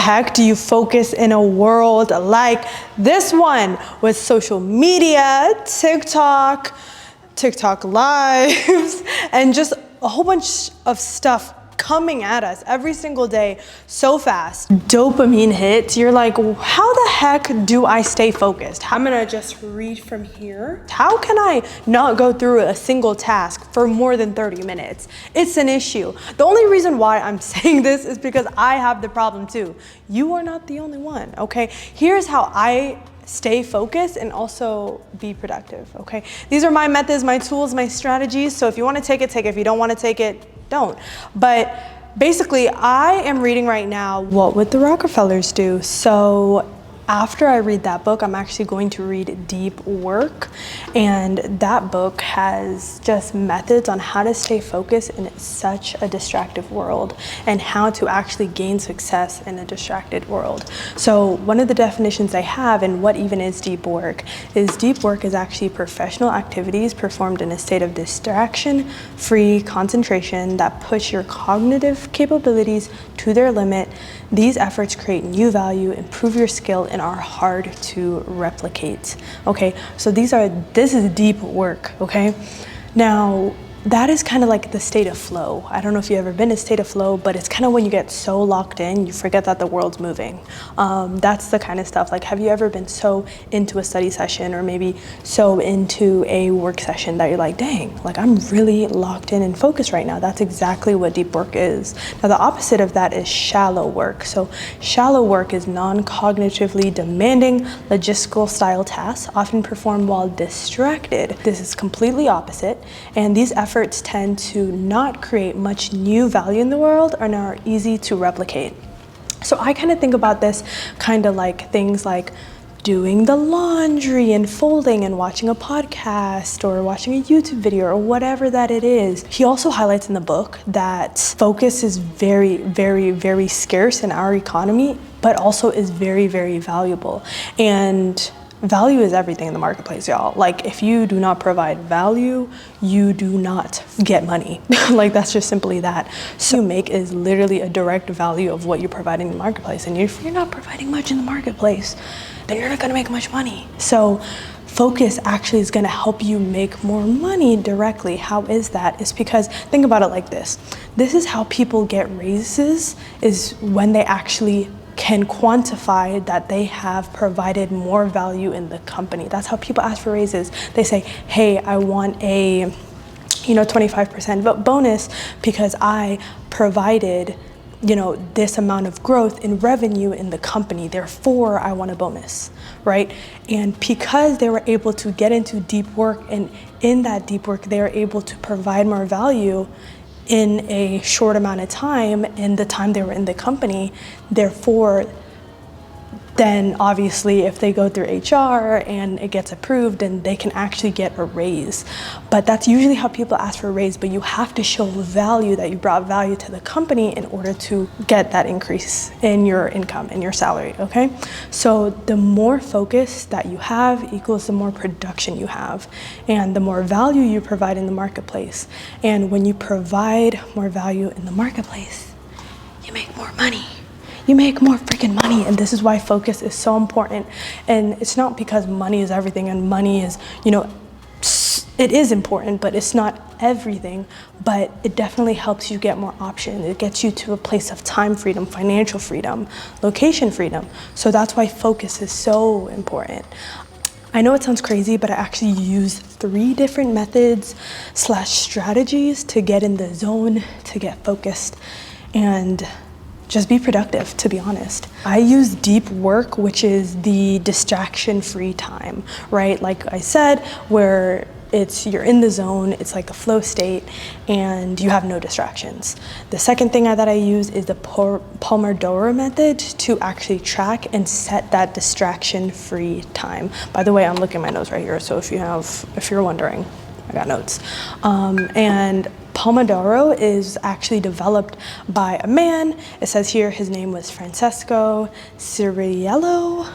heck do you focus in a world like this one with social media, TikTok lives, and just a whole bunch of stuff coming at us every single day so fast? Dopamine hits. You're like, how the heck do I stay focused? I'm gonna just read from here. How can I not go through a single task for more than 30 minutes? It's an issue. The only reason why I'm saying this is because I have the problem too. You are not the only one, okay? Here's how I stay focused and also be productive, okay? These are my methods, my tools, my strategies. So if you want to take it, take it. If you don't want to take it, don't. But basically, I am reading right now, What Would the Rockefellers Do? So after I read that book, I'm actually going to read Deep Work. And that book has just methods on how to stay focused in such a distracted world and how to actually gain success in a distracted world. So one of the definitions I have, and what even is deep work is actually professional activities performed in a state of distraction-free concentration that push your cognitive capabilities to their limit. These efforts create new value, improve your skill, and are hard to replicate. Okay, so this is deep work, okay? Now, that is kind of like the state of flow. I don't know if you've ever been in a state of flow, but it's kind of when you get so locked in, you forget that the world's moving. That's the kind of stuff. Like, have you ever been so into a study session or maybe so into a work session that you're like, dang, like I'm really locked in and focused right now? That's exactly what deep work is. Now, the opposite of that is shallow work. So shallow work is non-cognitively demanding logistical style tasks, often performed while distracted. This is completely opposite, and these efforts tend to not create much new value in the world and are easy to replicate. So I kind of think about this kind of like things like doing the laundry and folding and watching a podcast or watching a YouTube video or whatever that it is. He also highlights in the book that focus is very, very, very scarce in our economy, but also is very, very valuable. And value is everything in the marketplace, y'all. Like, if you do not provide value, you do not get money. Like, that's just simply that. So you make is literally a direct value of what you're providing in the marketplace. And if you're not providing much in the marketplace, then you're not gonna make much money. So focus actually is gonna help you make more money directly. How is that? It's because, think about it like this. This is how people get raises, is when they actually can quantify that they have provided more value in the company. That's how people ask for raises. They say, hey, I want a 25% bonus because I provided this amount of growth in revenue in the company, therefore I want a bonus, right? And because they were able to get into deep work, and in that deep work they were able to provide more value in a short amount of time, in the time they were in the company, therefore then obviously if they go through HR and it gets approved, then they can actually get a raise. But that's usually how people ask for a raise, but you have to show value, that you brought value to the company in order to get that increase in your income and your salary, okay? So the more focus that you have equals the more production you have, and the more value you provide in the marketplace. And when you provide more value in the marketplace, you make more money. You make more freaking money, and this is why focus is so important. And it's not because money is everything, and money is, it is important, but it's not everything. But it definitely helps you get more options. It gets you to a place of time freedom, financial freedom, location freedom. So that's why focus is so important. I know it sounds crazy, but I actually use 3 different methods / strategies to get in the zone, to get focused, and just be productive, to be honest. I use deep work, which is the distraction-free time, right? Like I said, where you're in the zone, it's like a flow state, and you have no distractions. The second thing that I use is the Pomodoro method to actually track and set that distraction-free time. By the way, I'm looking at my notes right here, so if you're wondering, I got notes. And Pomodoro is actually developed by a man. It says here his name was Francesco Ciriello.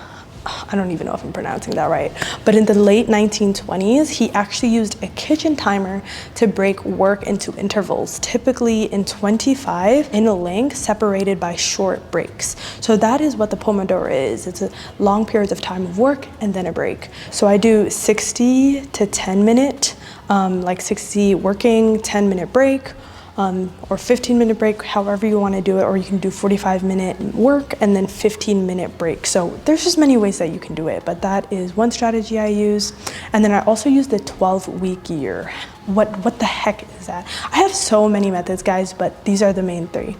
I don't even know if I'm pronouncing that right, but in the late 1920s, he actually used a kitchen timer to break work into intervals, typically in 25 in length, separated by short breaks. So that is what the Pomodoro is. It's a long periods of time of work and then a break. So I do 60 to 10 minute, like 60 working, 10-minute break, or 15-minute break, however you want to do it, or you can do 45-minute work and then 15-minute break. So there's just many ways that you can do it, but that is one strategy I use. And then I also use the 12-week year. What the heck is that? I have so many methods, guys, but these are the main three.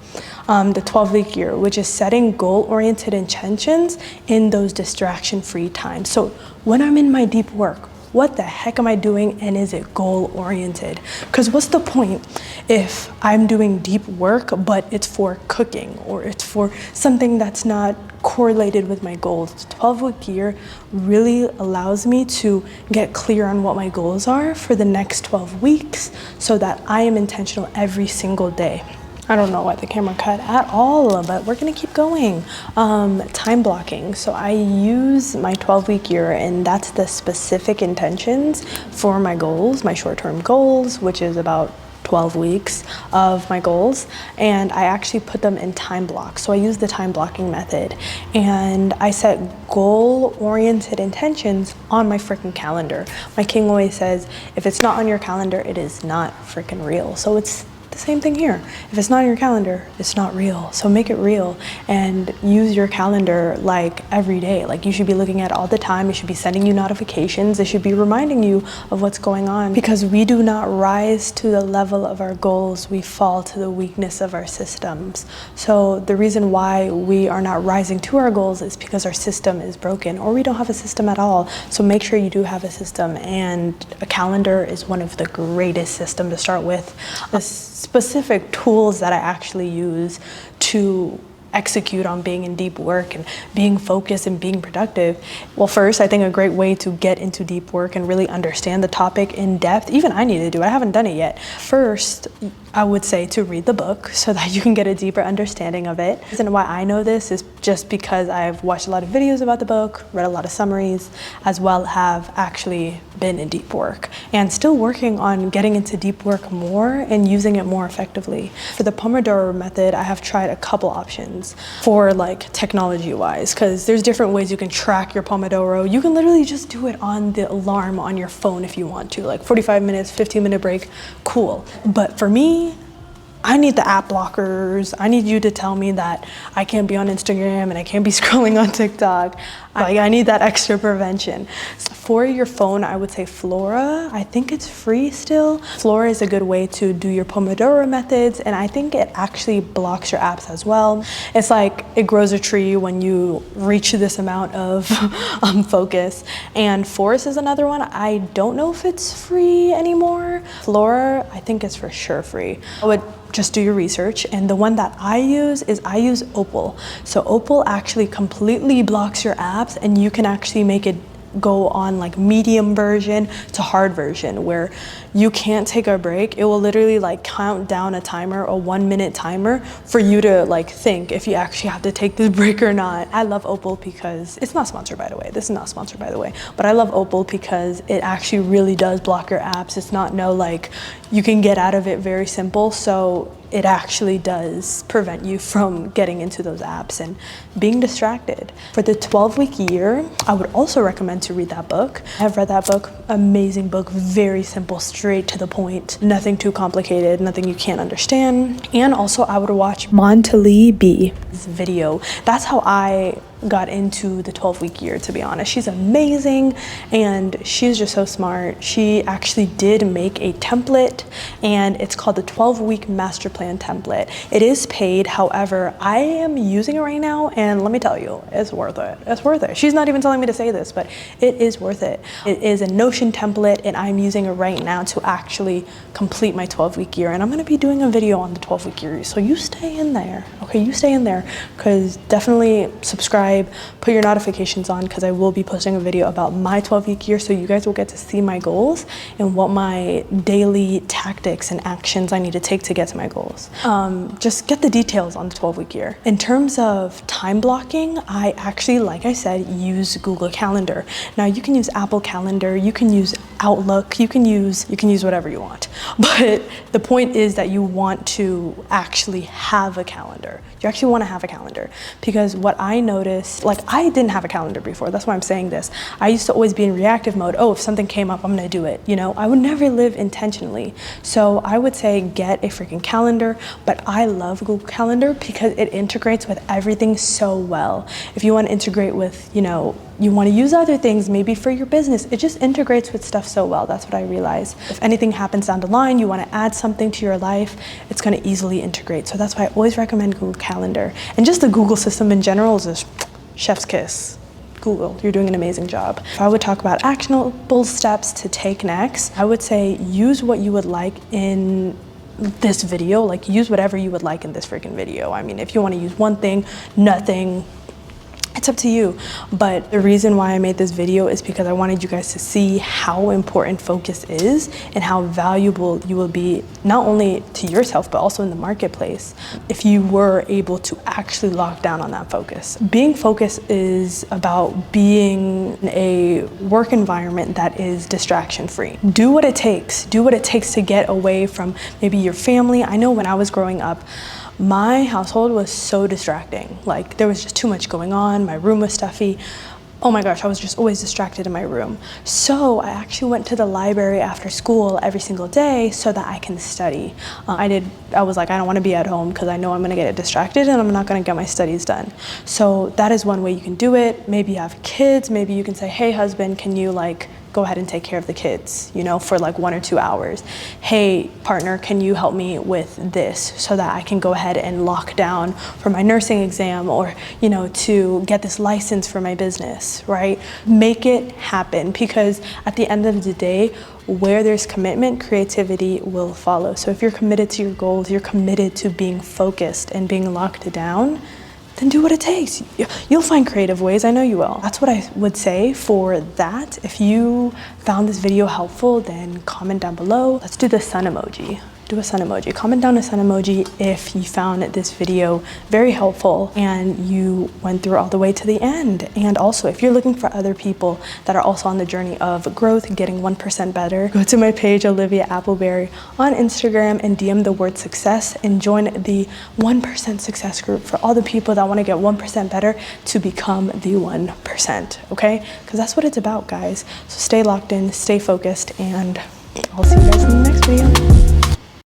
The 12-week year, which is setting goal-oriented intentions in those distraction-free times. So when I'm in my deep work, what the heck am I doing, and is it goal-oriented? Because what's the point if I'm doing deep work, but it's for cooking or it's for something that's not correlated with my goals? The 12-week year really allows me to get clear on what my goals are for the next 12 weeks so that I am intentional every single day. I don't know why the camera cut at all, but we're gonna keep going. Time blocking. So I use my 12-week year, and that's the specific intentions for my goals, my short-term goals, which is about 12 weeks of my goals, and I actually put them in time blocks. So I use the time blocking method, and I set goal-oriented intentions on my freaking calendar. My king always says, if it's not on your calendar, it is not freaking real. So it's the same thing here. If it's not on your calendar, it's not real. So make it real and use your calendar like every day. Like you should be looking at it all the time. It should be sending you notifications. It should be reminding you of what's going on, because we do not rise to the level of our goals. We fall to the weakness of our systems. So the reason why we are not rising to our goals is because our system is broken, or we don't have a system at all. So make sure you do have a system, and a calendar is one of the greatest systems to start with. Specific tools that I actually use to execute on being in deep work and being focused and being productive. Well, first, I think a great way to get into deep work and really understand the topic in depth, even I need to do it, I haven't done it yet. First, I would say to read the book so that you can get a deeper understanding of it. And why I know this is just because I've watched a lot of videos about the book, read a lot of summaries, as well have actually been in deep work and still working on getting into deep work more and using it more effectively. For the Pomodoro method, I have tried a couple options for like technology wise, because there's different ways you can track your Pomodoro. You can literally just do it on the alarm on your phone if you want to, like 45 minutes, 15-minute break, cool. But for me, I need the app blockers. I need you to tell me that I can't be on Instagram and I can't be scrolling on TikTok. I need that extra prevention. For your phone, I would say Flora. I think it's free still. Flora is a good way to do your Pomodoro methods, and I think it actually blocks your apps as well. It's like it grows a tree when you reach this amount of focus. And Forest is another one. I don't know if it's free anymore. Flora, I think it's for sure free. I would just do your research. And the one that I use Opal. So Opal actually completely blocks your apps, and you can actually make it go on like medium version to hard version, where you can't take a break. It will literally like count down a timer, a 1-minute timer, for you to like think if you actually have to take this break or not. I love Opal because it's not sponsored, by the way. This is not sponsored, by the way, but I love Opal because it actually really does block your apps. It's not like you can get out of it very simple. So it actually does prevent you from getting into those apps and being distracted. For the 12-week year, I would also recommend to read that book. I've read that book, amazing book, very simple, straight to the point, nothing too complicated, nothing you can't understand. And also I would watch Montalee B's video. That's how I got into the 12-week year, to be honest. She's amazing and she's just so smart. She actually did make a template, and it's called the 12-week master plan template. It is paid, however, I am using it right now, and let me tell you, it's worth it. It's worth it. She's not even telling me to say this, but it is worth it. It is a Notion template, and I'm using it right now to actually complete my 12-week year, and I'm going to be doing a video on the 12-week year, so you stay in there, okay? You stay in there, because definitely subscribe subscribe, put your notifications on, because I will be posting a video about my 12-week year, so you guys will get to see my goals and what my daily tactics and actions I need to take to get to my goals. Just get the details on the 12-week year. In terms of time blocking, I actually, like I said, use Google Calendar. Now you can use Apple Calendar, you can use Outlook, you can use whatever you want. But the point is that you want to actually have a calendar. You actually want to have a calendar, because what I noticed, like, I didn't have a calendar before. That's why I'm saying this. I used to always be in reactive mode. Oh, if something came up, I'm going to do it. You know, I would never live intentionally. So I would say get a freaking calendar, but I love Google Calendar because it integrates with everything so well. If you want to integrate with, you know, you want to use other things maybe for your business, it just integrates with stuff so well. That's what I realized. If anything happens down the line, you want to add something to your life, it's going to easily integrate. So that's why I always recommend Google Calendar. And just the Google system in general is just chef's kiss. Google, you're doing an amazing job. If I would talk about actionable steps to take next, I would say use what you would like in this video. Like, use whatever you would like in this freaking video. I mean, if you want to use one thing, nothing, it's up to you. But the reason why I made this video is because I wanted you guys to see how important focus is and how valuable you will be, not only to yourself, but also in the marketplace, if you were able to actually lock down on that focus. Being focused is about being in a work environment that is distraction free. Do what it takes. Do what it takes to get away from maybe your family. I know when I was growing up, my household was so distracting. Like, there was just too much going on. My room was stuffy. Oh my gosh, I was just always distracted in my room. So I actually went to the library after school every single day so that I can study. I was like, I don't want to be at home because I know I'm going to get distracted and I'm not going to get my studies done. So that is one way you can do it. Maybe you have kids. Maybe you can say, hey husband, can you like go ahead and take care of the kids, you know, for like 1 or 2 hours. Hey partner, can you help me with this so that I can go ahead and lock down for my nursing exam, or, you know, to get this license for my business, right? Make it happen, because at the end of the day, where there's commitment, creativity will follow. So if you're committed to your goals, you're committed to being focused and being locked down, then do what it takes. You'll find creative ways, I know you will. That's what I would say for that. If you found this video helpful, then comment down below. Let's do the sun emoji. Do a sun emoji. Comment down a sun emoji if you found this video very helpful and you went through all the way to the end. And also, if you're looking for other people that are also on the journey of growth, getting 1% better, go to my page, Olivia Appleberry, on Instagram and DM the word success and join the 1% success group for all the people that want to get 1% better to become the 1%, okay? Because that's what it's about, guys. So stay locked in, stay focused, and I'll see you guys in the next video.